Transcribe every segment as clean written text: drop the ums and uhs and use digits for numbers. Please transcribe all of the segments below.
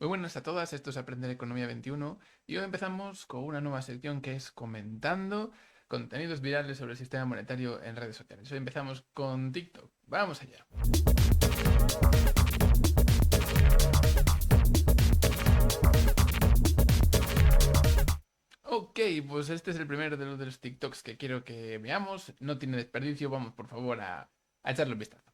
Muy buenas a todas, esto es Aprender Economía 21 y hoy empezamos con una nueva sección que es comentando contenidos virales sobre el sistema monetario en redes sociales. Hoy empezamos con TikTok. Vamos allá. Ok, pues este es el primero de los TikToks que quiero que veamos. No tiene desperdicio, vamos por favor a echarle un vistazo.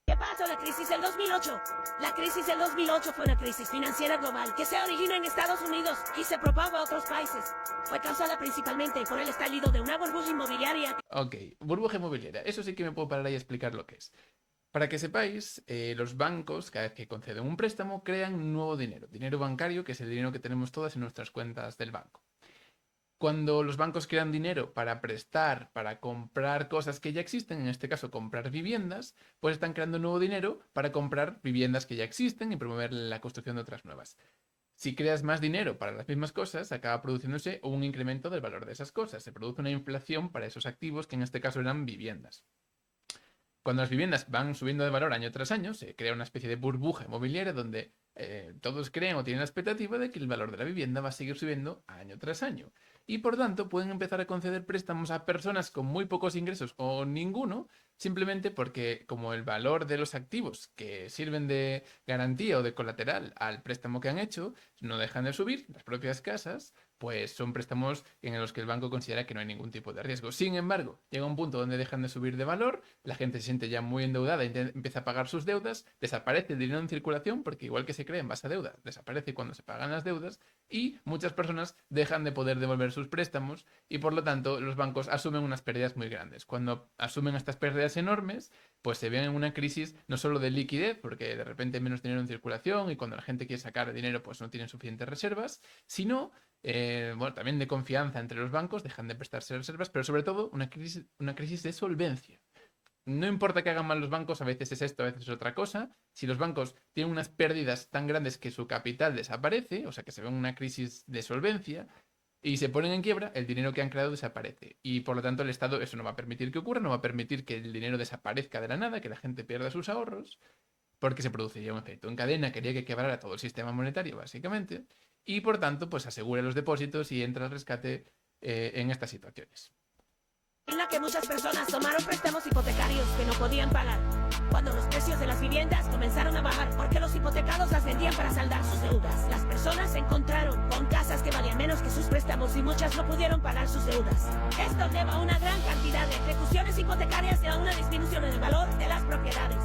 ¿Qué pasó? La crisis del 2008. La crisis del 2008 fue una crisis financiera global que se originó en Estados Unidos y se propagó a otros países. Fue causada principalmente por el estallido de una burbuja inmobiliaria. Ok, burbuja inmobiliaria. Eso sí que me puedo parar ahí a explicar lo que es. Para que sepáis, los bancos, cada vez que conceden un préstamo, crean nuevo dinero. Dinero bancario, que es el dinero que tenemos todas en nuestras cuentas del banco. Cuando los bancos crean dinero para prestar, para comprar cosas que ya existen, en este caso comprar viviendas, pues están creando nuevo dinero para comprar viviendas que ya existen y promover la construcción de otras nuevas. Si creas más dinero para las mismas cosas, acaba produciéndose un incremento del valor de esas cosas. Se produce una inflación para esos activos que en este caso eran viviendas. Cuando las viviendas van subiendo de valor año tras año, se crea una especie de burbuja inmobiliaria donde todos creen o tienen la expectativa de que el valor de la vivienda va a seguir subiendo año tras año. Y por tanto pueden empezar a conceder préstamos a personas con muy pocos ingresos o ninguno, simplemente porque como el valor de los activos que sirven de garantía o de colateral al préstamo que han hecho no dejan de subir, las propias casas, pues son préstamos en los que el banco considera que no hay ningún tipo de riesgo. Sin embargo, llega un punto donde dejan de subir de valor, la gente se siente ya muy endeudada y empieza a pagar sus deudas, desaparece el dinero en circulación, porque igual que se crea en base a deuda, desaparece cuando se pagan las deudas, y muchas personas dejan de poder devolver sus préstamos y por lo tanto los bancos asumen unas pérdidas muy grandes. Cuando asumen estas pérdidas enormes, pues se ven en una crisis no solo de liquidez, porque de repente hay menos dinero en circulación y cuando la gente quiere sacar dinero pues no tienen suficientes reservas, sino bueno, también de confianza entre los bancos, dejan de prestarse reservas, pero sobre todo una crisis de solvencia. No importa que hagan mal los bancos, a veces es esto, a veces es otra cosa. Si los bancos tienen unas pérdidas tan grandes que su capital desaparece, o sea que se ve una crisis de solvencia, y se ponen en quiebra, el dinero que han creado desaparece. Y por lo tanto el Estado eso no va a permitir que ocurra, no va a permitir que el dinero desaparezca de la nada, que la gente pierda sus ahorros, porque se produciría un efecto en cadena, quería que quebrara todo el sistema monetario, básicamente, y por tanto, pues asegura los depósitos y entra al rescate en estas situaciones. En la que muchas personas tomaron préstamos hipotecarios que no podían pagar. Cuando los precios de las viviendas comenzaron a bajar porque los hipotecados las vendían para saldar sus deudas, las personas se encontraron con casas que valían menos que sus préstamos y muchas no pudieron pagar sus deudas. Esto lleva a una gran cantidad de ejecuciones hipotecarias y a una disminución en el valor de las propiedades.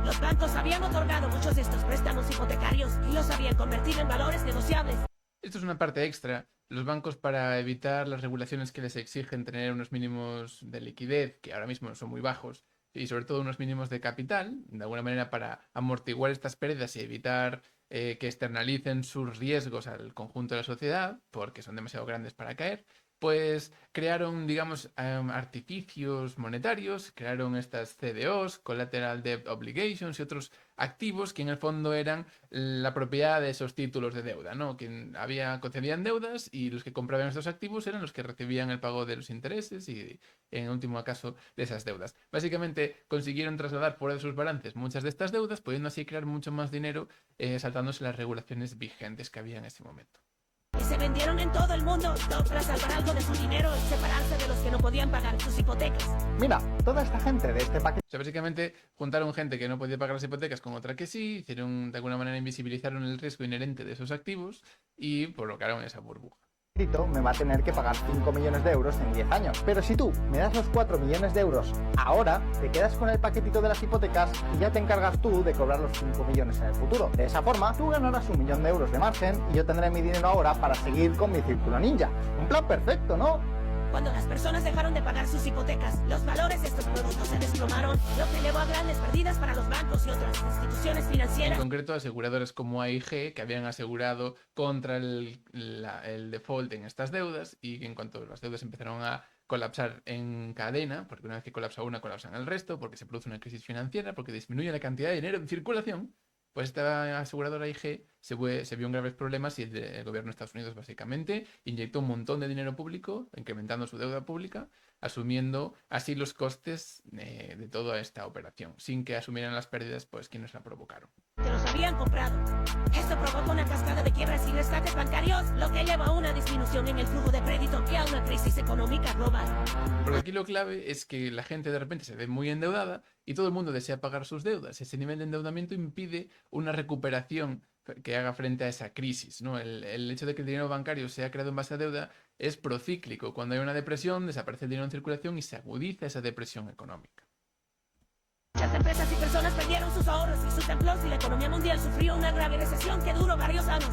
Los bancos habían otorgado muchos de estos préstamos hipotecarios y los habían convertido en valores negociables. Esto es una parte extra. Los bancos, para evitar las regulaciones que les exigen tener unos mínimos de liquidez, que ahora mismo son muy bajos, y sobre todo unos mínimos de capital, de alguna manera para amortiguar estas pérdidas y evitar que externalicen sus riesgos al conjunto de la sociedad, porque son demasiado grandes para caer, pues crearon, digamos, artificios monetarios, crearon estas CDOs, Collateral Debt Obligations y otros activos que en el fondo eran la propiedad de esos títulos de deuda, ¿no? Concedían deudas y los que compraban estos activos eran los que recibían el pago de los intereses y, en último caso, de esas deudas. Básicamente consiguieron trasladar fuera de sus balances muchas de estas deudas, pudiendo así crear mucho más dinero saltándose las regulaciones vigentes que había en ese momento. Y se vendieron en todo el mundo, todo para salvar algo de su dinero y separarse de los que no podían pagar sus hipotecas. Mira, toda esta gente de este paquete O sea, básicamente juntaron gente que no podía pagar las hipotecas con otra que sí, hicieron de alguna manera invisibilizaron el riesgo inherente de esos activos y provocaron esa burbuja. me va a tener que pagar 5 millones de euros en 10 años. Pero si tú me das los 4 millones de euros ahora, te quedas con el paquetito de las hipotecas y ya te encargas tú de cobrar los 5 millones en el futuro. De esa forma, tú ganarás 1 millón de euros de margen y yo tendré mi dinero ahora para seguir con mi círculo ninja. Un plan perfecto, ¿no? Cuando las personas dejaron de pagar sus hipotecas, los valores de estos productos se desplomaron, lo que llevó a grandes pérdidas para los bancos y otras instituciones En financieras. concreto, aseguradoras como AIG, que habían asegurado contra el default en estas deudas y que en cuanto las deudas empezaron a colapsar en cadena, porque una vez que colapsa una, colapsan el resto, porque se produce una crisis financiera, porque disminuye la cantidad de dinero en circulación, pues esta aseguradora IG se vio en graves problemas y el gobierno de Estados Unidos básicamente inyectó un montón de dinero público, incrementando su deuda pública, asumiendo así los costes de toda esta operación, sin que asumieran las pérdidas pues quienes la provocaron. Que los habían comprado. Esto provocó una cascada quiebras y rescates bancarios, lo que lleva a una disminución en el flujo de crédito y a una crisis económica global. Porque aquí lo clave es que la gente de repente se ve muy endeudada y todo el mundo desea pagar sus deudas. Ese nivel de endeudamiento impide una recuperación que haga frente a esa crisis, ¿no? El hecho de que el dinero bancario sea creado en base a deuda es procíclico. Cuando hay una depresión, desaparece el dinero en circulación y se agudiza esa depresión económica. Muchas empresas y personas perdieron sus ahorros y sus empleos y la economía mundial sufrió una grave recesión que duró varios años.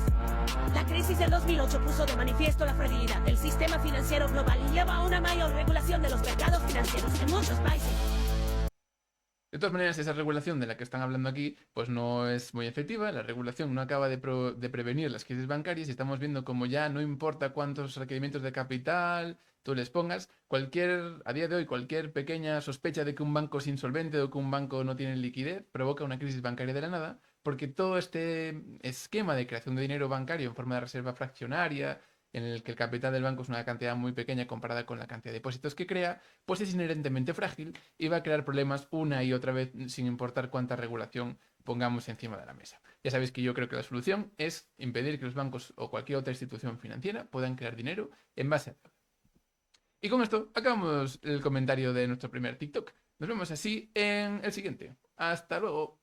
La crisis del 2008 puso de manifiesto la fragilidad del sistema financiero global y lleva a una mayor regulación de los mercados financieros en muchos países. De todas maneras, esa regulación de la que están hablando aquí, pues no es muy efectiva. La regulación no acaba de prevenir las crisis bancarias y estamos viendo como ya no importa cuántos requerimientos de capital tú les pongas, a día de hoy, cualquier pequeña sospecha de que un banco es insolvente o que un banco no tiene liquidez provoca una crisis bancaria de la nada, porque todo este esquema de creación de dinero bancario en forma de reserva fraccionaria, en el que el capital del banco es una cantidad muy pequeña comparada con la cantidad de depósitos que crea, pues es inherentemente frágil y va a crear problemas una y otra vez sin importar cuánta regulación pongamos encima de la mesa. Ya sabéis que yo creo que la solución es impedir que los bancos o cualquier otra institución financiera puedan crear dinero en base a... Y con esto acabamos el comentario de nuestro primer TikTok. Nos vemos así en el siguiente. Hasta luego.